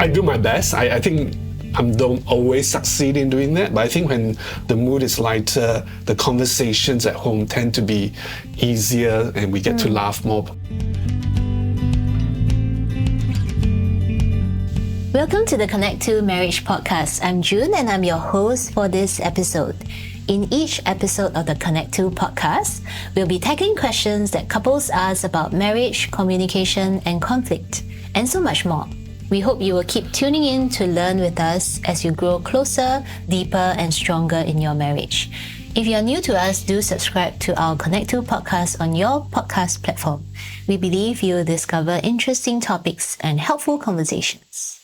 I do my best. I think I don't always succeed in doing that, but I think when the mood is lighter, the conversations at home tend to be easier and we get to laugh more. Welcome to the Connect to Marriage podcast. I'm June and I'm your host for this episode. In each episode of the Connect to podcast, we'll be tackling questions that couples ask about marriage, communication, and conflict, and so much more. We hope you will keep tuning in to learn with us as you grow closer, deeper, and stronger in your marriage. If you're new to us, do subscribe to our Connect to podcast on your podcast platform. We believe you'll discover interesting topics and helpful conversations.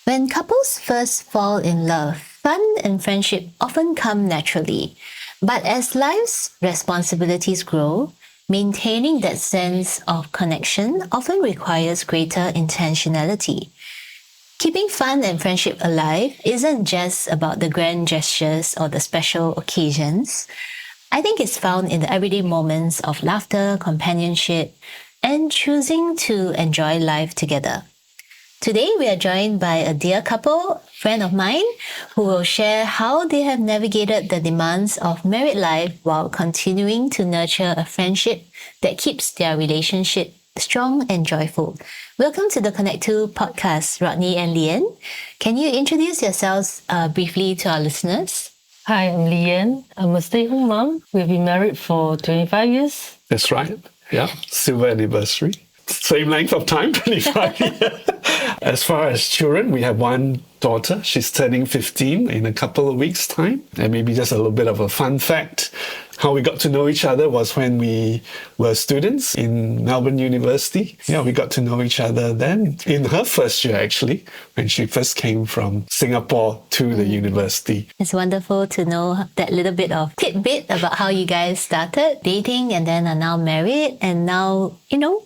When couples first fall in love, fun and friendship often come naturally. But as life's responsibilities grow, maintaining that sense of connection often requires greater intentionality. Keeping fun and friendship alive isn't just about the grand gestures or the special occasions. I think it's found in the everyday moments of laughter, companionship, and choosing to enjoy life together. Today, we are joined by a dear couple, friend of mine, who will share how they have navigated the demands of married life while continuing to nurture a friendship that keeps their relationship strong and joyful. Welcome to the Connect to podcast, Rodney and Leanne. Can you introduce yourselves briefly to our listeners? Hi, I'm Leanne. I'm a stay-at-home mom. We've been married for 25 years. That's right. Yeah, silver anniversary. Same length of time, 25 years. As far as children, we have one daughter. She's turning 15 in a couple of weeks' time. And maybe just a little bit of a fun fact. How we got to know each other was when we were students in Melbourne University. Yeah, we got to know each other then in her first year, actually, when she first came from Singapore to the university. It's wonderful to know that little bit of tidbit about how you guys started dating and then are now married and now,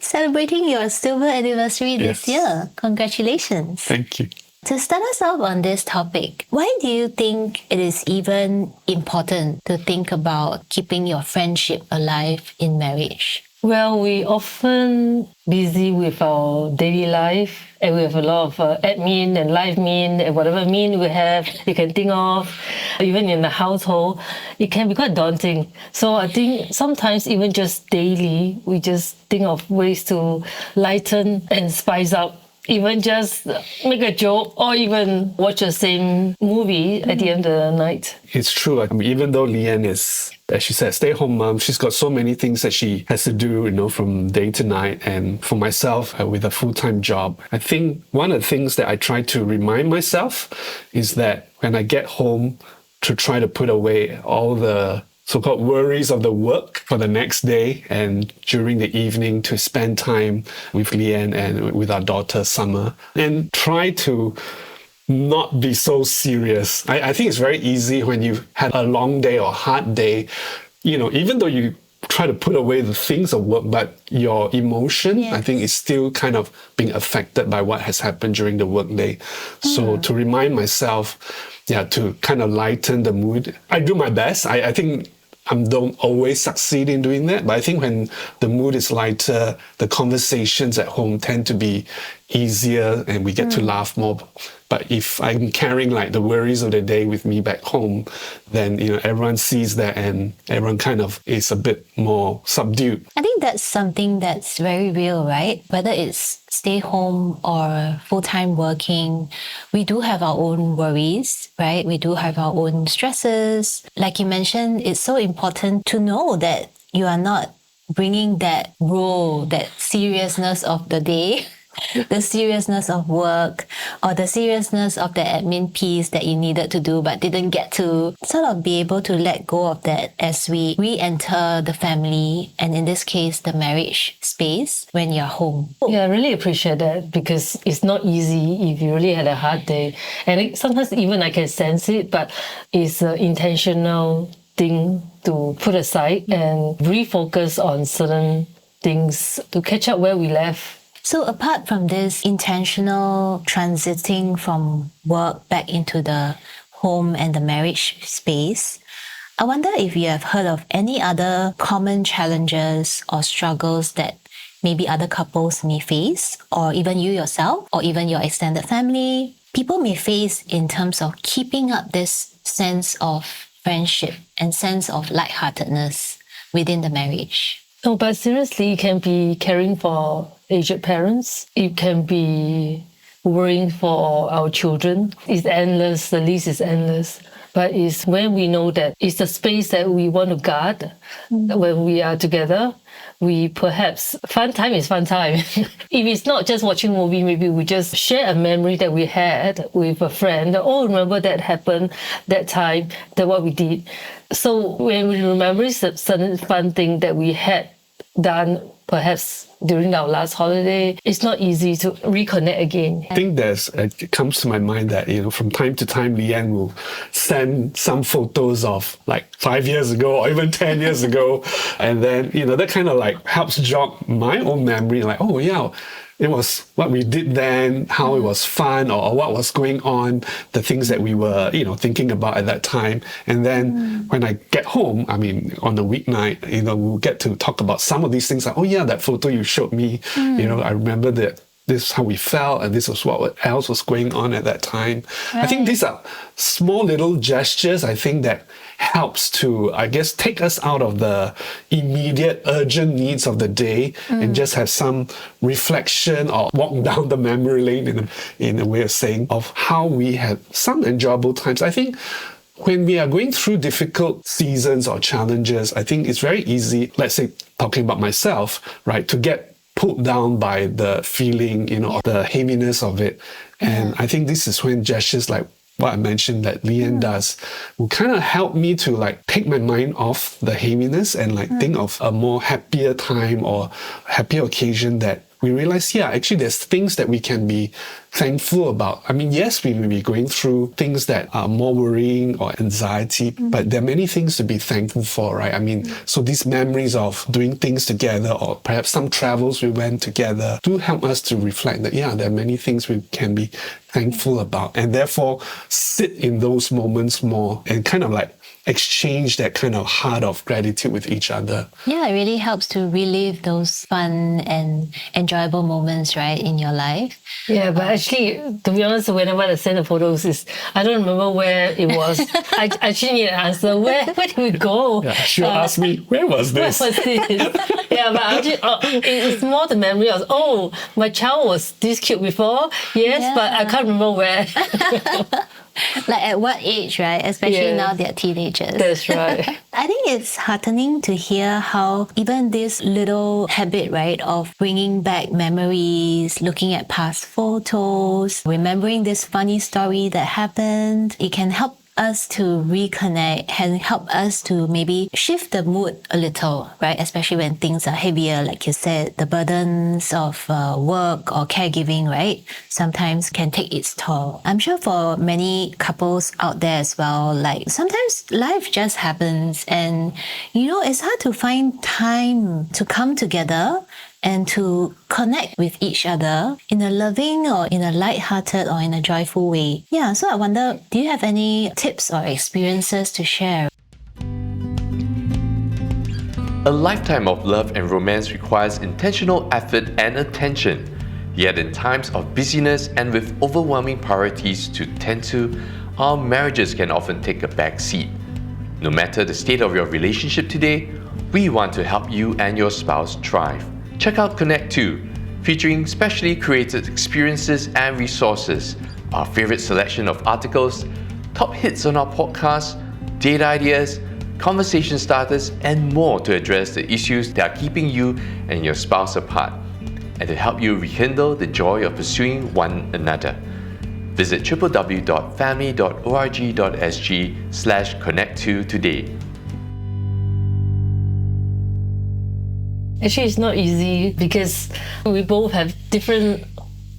celebrating your silver anniversary this year. Congratulations. Thank you. To start us off on this topic, why do you think it is even important to think about keeping your friendship alive in marriage? Well, we often busy with our daily life and we have a lot of admin and life mean and whatever mean we have, you can think of, even in the household, it can be quite daunting. So I think sometimes even just daily, we just think of ways to lighten and spice up. Even just make a joke or even watch the same movie at the end of the night. It's true. Even though Leanne is, as she said, stay-at-home mom, she's got so many things that she has to do, from day to night. And for myself, with a full-time job, I think one of the things that I try to remind myself is that when I get home, to try to put away all the so-called worries of the work for the next day and during the evening to spend time with Leanne and with our daughter Summer and try to not be so serious. I think it's very easy when you've had a long day or hard day, even though you try to put away the things of work, but your emotion, I think, is still kind of being affected by what has happened during the workday. So to remind myself, to kind of lighten the mood, I do my best. I think I don't always succeed in doing that, but I think when the mood is lighter, the conversations at home tend to be easier and we get to laugh more. But if I'm carrying the worries of the day with me back home, then everyone sees that and everyone kind of is a bit more subdued. I think that's something that's very real, right? Whether it's stay home or full-time working, we do have our own worries, right? We do have our own stresses. Like you mentioned, it's so important to know that you are not bringing that role, that seriousness of the day, the seriousness of work or the seriousness of the admin piece that you needed to do but didn't get to sort of be able to let go of that as we re-enter the family and in this case the marriage space when you're home. Yeah, I really appreciate that because it's not easy if you really had a hard day. And sometimes even I can sense it, but it's an intentional thing to put aside and refocus on certain things to catch up where we left. So apart from this intentional transiting from work back into the home and the marriage space, I wonder if you have heard of any other common challenges or struggles that maybe other couples may face, or even you yourself, or even your extended family, people may face in terms of keeping up this sense of friendship and sense of lightheartedness within the marriage? No, but seriously, it can be caring for aged parents. It can be worrying for our children. It's endless. The list is endless. But it's when we know that it's the space that we want to guard when we are together. We perhaps, fun time is fun time. If it's not just watching a movie, maybe we just share a memory that we had with a friend. Oh, remember that happened that time, that what we did. So when we remember a certain fun thing that we had done perhaps during our last holiday, it's not easy to reconnect again. I think it comes to my mind that, from time to time, Leanne will send some photos of like 5 years ago or even 10 years ago. And then, that kind of like helps jog my own memory, like, oh yeah, it was what we did then, how it was fun, or what was going on, the things that we were, thinking about at that time. And then when I get home, on a weeknight, we'll get to talk about some of these things, like, oh yeah, that photo you showed me, I remember that this is how we felt, and this was what else was going on at that time. Right. I think these are small little gestures, I think, that helps to, I guess, take us out of the immediate urgent needs of the day and just have some reflection or walk down the memory lane, in a way of saying, of how we had some enjoyable times. I think when we are going through difficult seasons or challenges, I think it's very easy, let's say, talking about myself, right, to get pulled down by the feeling, the heaviness of it. And I think this is when gestures like what I mentioned that Leanne does will kind of help me to like take my mind off the heaviness and like think of a more happier time or happier occasion, that we realize, actually there's things that we can be thankful about. Yes, we may be going through things that are more worrying or anxiety, but there are many things to be thankful for, right? So these memories of doing things together, or perhaps some travels we went together, do help us to reflect that, there are many things we can be thankful about, and therefore sit in those moments more and kind of like exchange that kind of heart of gratitude with each other. Yeah, it really helps to relive those fun and enjoyable moments, right, in your life. Yeah, but actually, to be honest, whenever I send the photos, I don't remember where it was. I actually need an answer. Where did we go? Yeah, she'll ask me, where was this? Where was this? Yeah, but actually, it's more the memory of, my child was this cute before. Yes, but I can't remember where. Like at what age, right? Especially now they're teenagers. That's right. I think it's heartening to hear how even this little habit, right, of bringing back memories, looking at past photos, remembering this funny story that happened, it can help us to reconnect and help us to maybe shift the mood a little, right? Especially when things are heavier, like you said, the burdens of work or caregiving, right? Sometimes can take its toll. I'm sure for many couples out there as well, like sometimes life just happens and, it's hard to find time to come together and to connect with each other in a loving or in a light-hearted or in a joyful way. Yeah, so I wonder, do you have any tips or experiences to share? A lifetime of love and romance requires intentional effort and attention. Yet in times of busyness and with overwhelming priorities to tend to, our marriages can often take a back seat. No matter the state of your relationship today, we want to help you and your spouse thrive. Check out Connect 2, featuring specially created experiences and resources, our favorite selection of articles, top hits on our podcast, date ideas, conversation starters, and more to address the issues that are keeping you and your spouse apart, and to help you rekindle the joy of pursuing one another. Visit www.family.org.sg/connect2 today. Actually, it's not easy because we both have different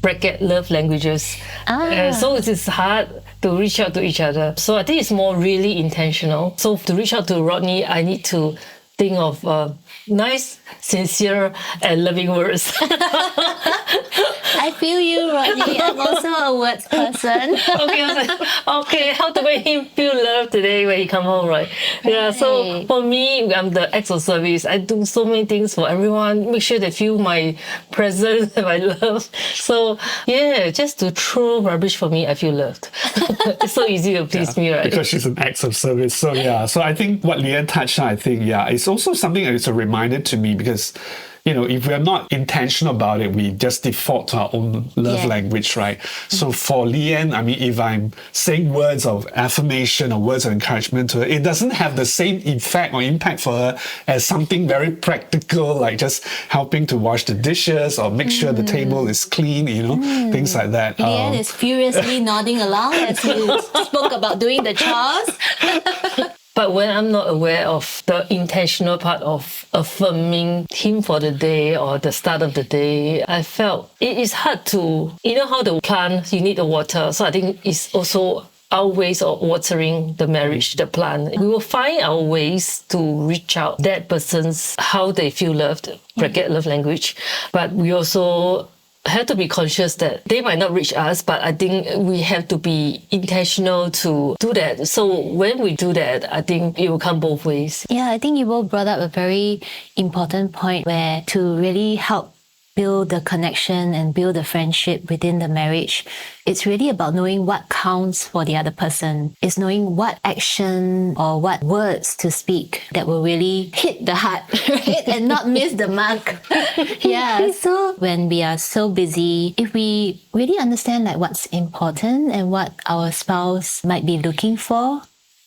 bracket love languages. So it is hard to reach out to each other. So I think it's more really intentional. So to reach out to Rodney, I need to think of nice, sincere, and loving words. I feel you, Rodney. I'm also a words person. Okay, I was like, okay, how to make him feel loved today when he come home, right? Yeah, so Right. for me, I'm the acts of service. I do so many things for everyone, make sure they feel my presence and my love. So yeah, just to throw rubbish for me, I feel loved. It's so easy to please me, right? Because she's an act of service. So yeah, so I think what Leanne touched on, I think, yeah, it's also something that is a reminder to me because, you know, if we're not intentional about it, we just default to our own love Yeah. language, right? So for Leanne, I mean, if I'm saying words of affirmation or words of encouragement to her, it doesn't have the same effect or impact for her as something very practical, like just helping to wash the dishes or make sure the table is clean, you know, things like that. Leanne is furiously nodding along as you spoke about doing the chores. But when I'm not aware of the intentional part of affirming him for the day or the start of the day, I felt it is hard to, you know how the plant, you need the water. So I think it's also our ways of watering the marriage, the plant. We will find our ways to reach out that person's, how they feel loved, bracket love language. But we also have to be conscious that they might not reach us, but I think we have to be intentional to do that. So when we do that, I think it will come both ways. Yeah, I think you both brought up a very important point where to really help build the connection and build the friendship within the marriage, it's really about knowing what counts for the other person. It's knowing what action or what words to speak that will really hit the heart, right? And not miss the mark. Yeah. So when we are so busy, if we really understand like what's important and what our spouse might be looking for,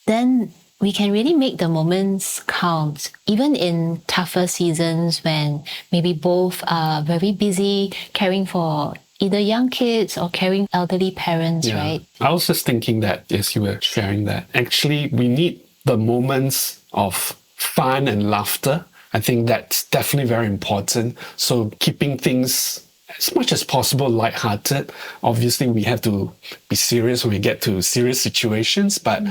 then we can really make the moments count, even in tougher seasons when maybe both are very busy caring for either young kids or caring elderly parents, right? I was just thinking that as you were sharing that, actually, we need the moments of fun and laughter. I think that's definitely very important. So keeping things as much as possible lighthearted. Obviously, we have to be serious when we get to serious situations, but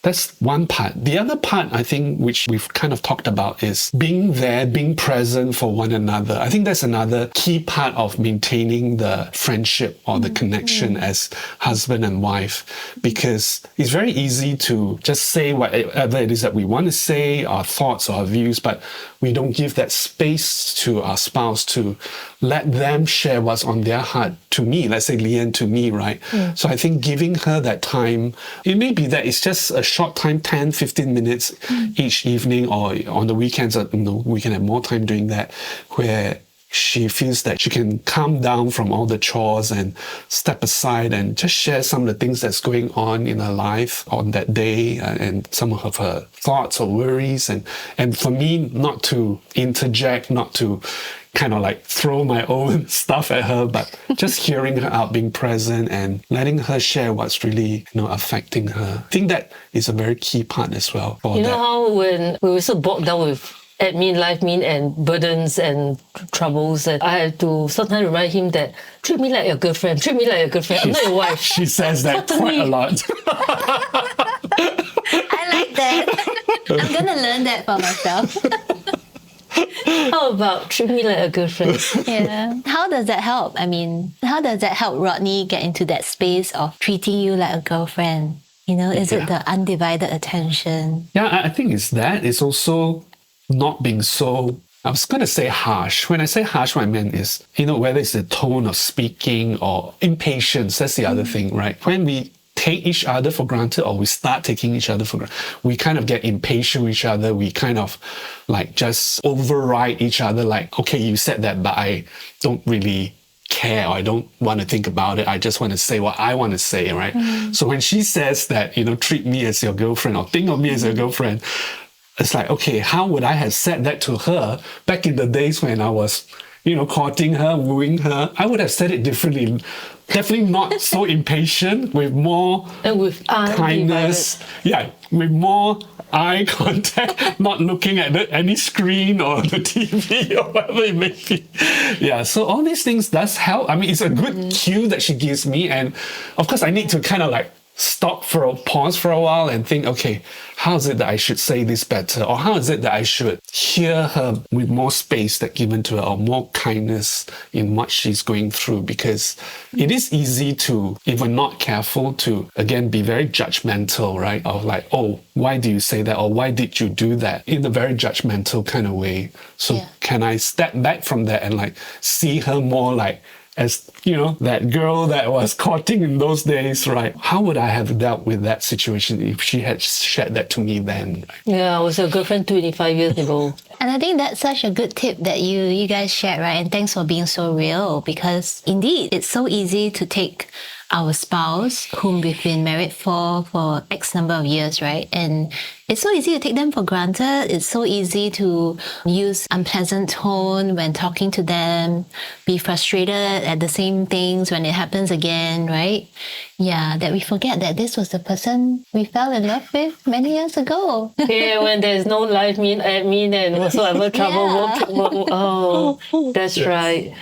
that's one part. The other part, I think, which we've kind of talked about is being there, being present for one another. I think that's another key part of maintaining the friendship or the connection as husband and wife, because it's very easy to just say whatever it is that we want to say, our thoughts or our views, but we don't give that space to our spouse to let them share what's on their heart to me. Let's say Leanne to me, right? So I think giving her that time, it may be that it's just a short time, 10, 15 minutes each evening, or on the weekends, we can have more time doing that, where she feels that she can calm down from all the chores and step aside and just share some of the things that's going on in her life on that day, and some of her thoughts or worries. And for me, not to interject, not to kind of like throw my own stuff at her, but just hearing her out, being present and letting her share what's really, affecting her. I think that is a very key part as well. You know how when we were so bogged down with admin, life mean, and burdens and troubles, that I had to sometimes remind him that treat me like your girlfriend, treat me like your girlfriend. I'm not your wife. She says that quite a lot. I like that. I'm gonna learn that for myself. How about treat me like a girlfriend? Yeah. How does that help? I mean, how does that help Rodney get into that space of treating you like a girlfriend? Is it the undivided attention? Yeah, I think it's that. It's also not being so, I was going to say harsh. When I say harsh, what I meant is, whether it's the tone of speaking or impatience, that's the other thing, right? When we take each other for granted, or we start taking each other for granted, we kind of get impatient with each other. We kind of like just override each other, like, okay, you said that, but I don't really care, or I don't want to think about it. I just want to say what I want to say, right? So when she says that, treat me as your girlfriend or think of me as your girlfriend, it's like, okay, how would I have said that to her back in the days when I was, courting her, wooing her? I would have said it differently. Definitely not so impatient, with more And with kindness. Yeah, with more eye contact, not looking at any screen or the TV or whatever it may be. Yeah, so all these things does help. I mean, it's a good cue that she gives me. And of course, I need to kind of like stop for a pause for a while and think, okay, how is it that I should say this better? Or how is it that I should hear her with more space that given to her, or more kindness in what she's going through? Because it is easy to, if we're not careful, to again be very judgmental, right? Of like, oh, why do you say that? Or why did you do that? In a very judgmental kind of way. So can I step back from that and like see her more like, as that girl that was courting in those days, right? How would I have dealt with that situation if she had shared that to me then? Yeah, I was your girlfriend 25 years ago. And I think that's such a good tip that you guys shared, right? And thanks for being so real, because indeed, it's so easy to take our spouse, whom we've been married for X number of years, right? And it's so easy to take them for granted. It's so easy to use unpleasant tone when talking to them, be frustrated at the same things when it happens again, right? Yeah, that we forget that this was the person we fell in love with many years ago. Yeah, when there's no life admin and whatsoever trouble. Oh, that's right.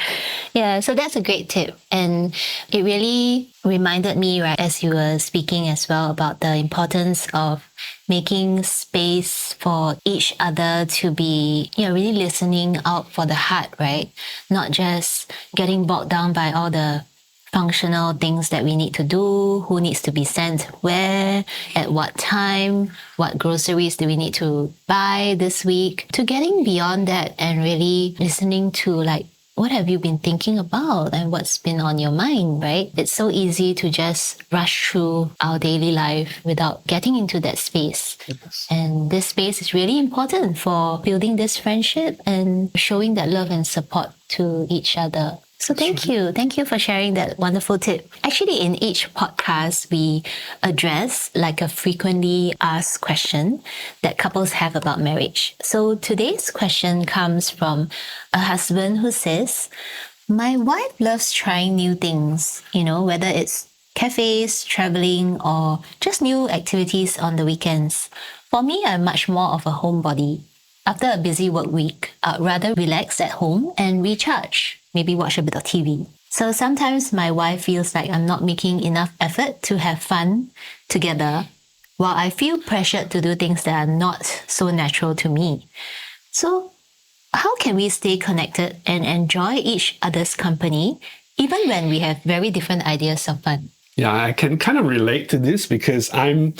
Yeah, so that's a great tip. And it really reminded me, right, as you were speaking as well, about the importance of making space for each other to be, really listening out for the heart, right? Not just getting bogged down by all the functional things that we need to do, who needs to be sent where, at what time, what groceries do we need to buy this week, to getting beyond that and really listening to like, what have you been thinking about and what's been on your mind, right? It's so easy to just rush through our daily life without getting into that space. Yes. And this space is really important for building this friendship and showing that love and support to each other. So thank you. Thank you for sharing that wonderful tip. Actually, in each podcast, we address like a frequently asked question that couples have about marriage. So today's question comes from a husband who says, my wife loves trying new things, whether it's cafes, traveling, or just new activities on the weekends. For me, I'm much more of a homebody. After a busy work week, I'd rather relax at home and recharge, maybe watch a bit of TV. So sometimes my wife feels like I'm not making enough effort to have fun together, while I feel pressured to do things that are not so natural to me. So how can we stay connected and enjoy each other's company, even when we have very different ideas of fun? Yeah, I can kind of relate to this because I'm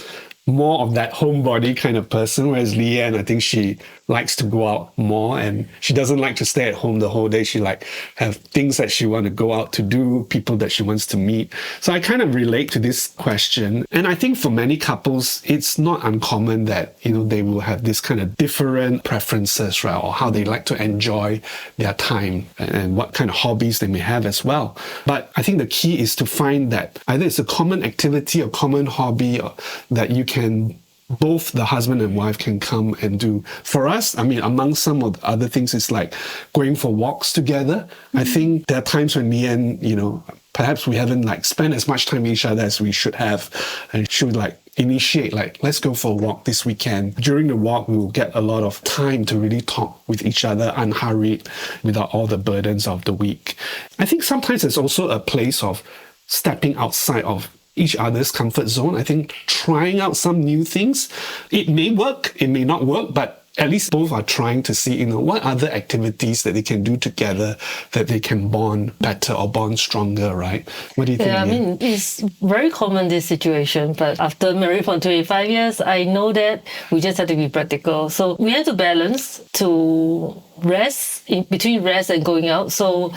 more of that homebody kind of person, whereas Leanne, I think she likes to go out more and she doesn't like to stay at home the whole day. She like have things that she want to go out to do, people that she wants to meet. So I kind of relate to this question. And I think for many couples, it's not uncommon that, they will have this kind of different preferences, right? Or how they like to enjoy their time and what kind of hobbies they may have as well. But I think the key is to find that either it's a common activity, a common hobby that you can both the husband and wife can come and do. For us, among some of the other things, it's like going for walks together. Mm-hmm. I think there are times when Leanne, perhaps we haven't spent as much time with each other as we should have. And she would initiate, let's go for a walk this weekend. During the walk, we will get a lot of time to really talk with each other, unhurried, without all the burdens of the week. I think sometimes there's also a place of stepping outside of each other's comfort zone. I think trying out some new things, it may work, it may not work, but at least both are trying to see, what other activities that they can do together that they can bond better or bond stronger, right? What do you think? Yeah, it's very common, this situation, but after married for 25 years, I know that we just have to be practical. So we have to balance to rest, in between rest and going out. So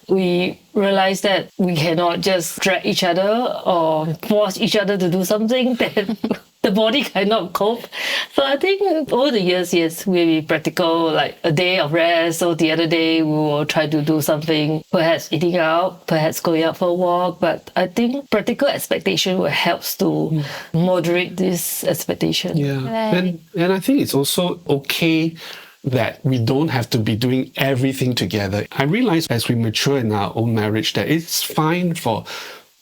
we realize that we cannot just drag each other or force each other to do something that the body cannot cope. So I think over the years, yes, we'll be practical, like a day of rest, or the other day we will try to do something, perhaps eating out, perhaps going out for a walk. But I think practical expectation will help to moderate this expectation. Yeah, right. And I think it's also okay that we don't have to be doing everything together. I realize as we mature in our own marriage that it's fine for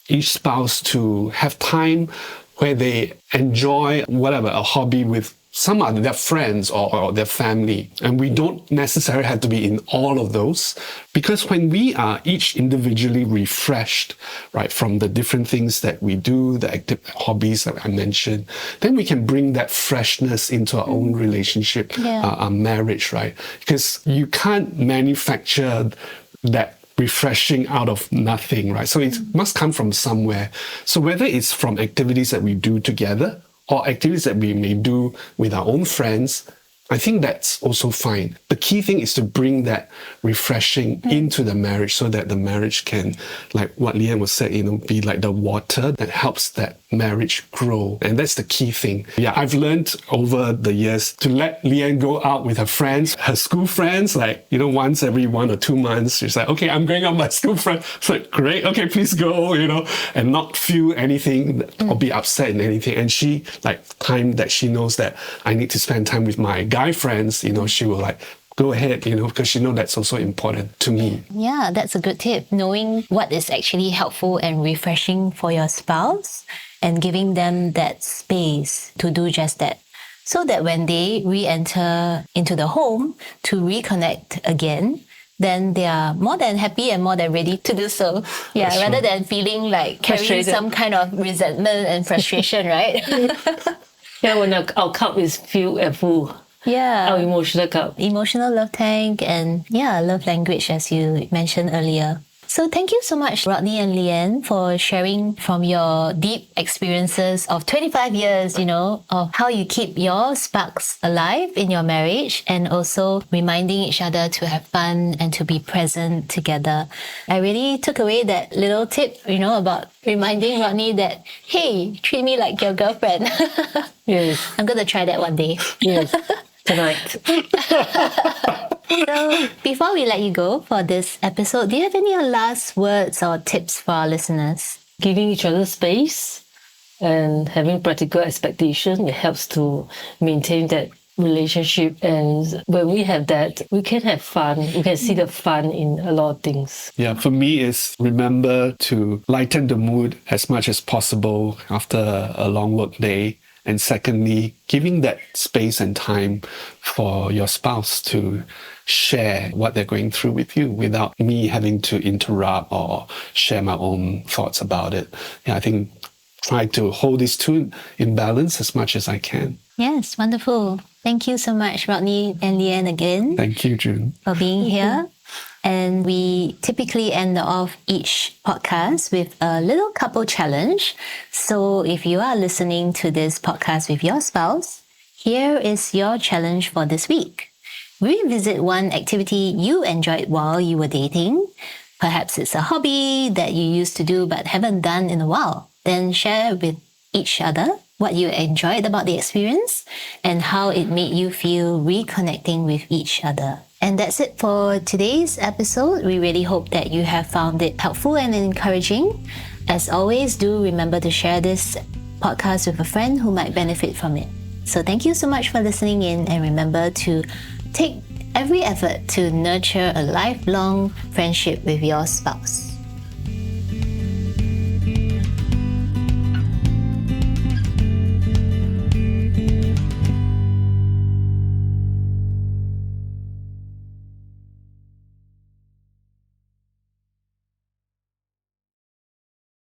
each spouse to have time where they enjoy a hobby with some are their friends or their family. And we don't necessarily have to be in all of those, because when we are each individually refreshed, right, from the different things that we do, the active hobbies that I mentioned, then we can bring that freshness into our own relationship, our marriage, right? Because you can't manufacture that refreshing out of nothing, right? So it must come from somewhere. So whether it's from activities that we do together or activities that we may do with our own friends, I think that's also fine. The key thing is to bring that refreshing into the marriage so that the marriage can, like what Leanne was saying, be like the water that helps that marriage grow. And that's the key thing. Yeah, I've learned over the years to let Leanne go out with her friends, her school friends, like, once every 1 or 2 months, she's like, okay, I'm going out with my school friend. It's like, great, okay, please go, and not feel anything or be upset in anything. And she, like, time that she knows that I need to spend time with my guy friends, she will like, go ahead, because she knows that's also important to me. Yeah, that's a good tip. Knowing what is actually helpful and refreshing for your spouse and giving them that space to do just that. So that when they re-enter into the home to reconnect again, then they are more than happy and more than ready to do so. Yeah, That's rather right. than feeling like carrying Frustrated. some kind of resentment and frustration, right? Yeah, when our cup is filled and full, Yeah. our emotional cup. Emotional love tank and love language, as you mentioned earlier. So thank you so much, Rodney and Leanne, for sharing from your deep experiences of 25 years, of how you keep your sparks alive in your marriage and also reminding each other to have fun and to be present together. I really took away that little tip, about reminding Rodney that, hey, treat me like your girlfriend. Yes, I'm going to try that one day. yes. Tonight. So, before we let you go for this episode, do you have any last words or tips for our listeners? Giving each other space and having practical expectation, it helps to maintain that relationship. And when we have that, we can have fun. We can see the fun in a lot of things. Yeah, for me, is remember to lighten the mood as much as possible after a long work day. And secondly, giving that space and time for your spouse to share what they're going through with you without me having to interrupt or share my own thoughts about it. Yeah, I think try to hold these two in balance as much as I can. Yes, wonderful. Thank you so much, Rodney and Leanne, again Thank you, June. for being here. And we typically end off each podcast with a little couple challenge. So if you are listening to this podcast with your spouse, here is your challenge for this week. Revisit one activity you enjoyed while you were dating. Perhaps it's a hobby that you used to do but haven't done in a while. Then share with each other what you enjoyed about the experience and how it made you feel reconnecting with each other. And that's it for today's episode. We really hope that you have found it helpful and encouraging. As always, do remember to share this podcast with a friend who might benefit from it. So thank you so much for listening in, and remember to take every effort to nurture a lifelong friendship with your spouse.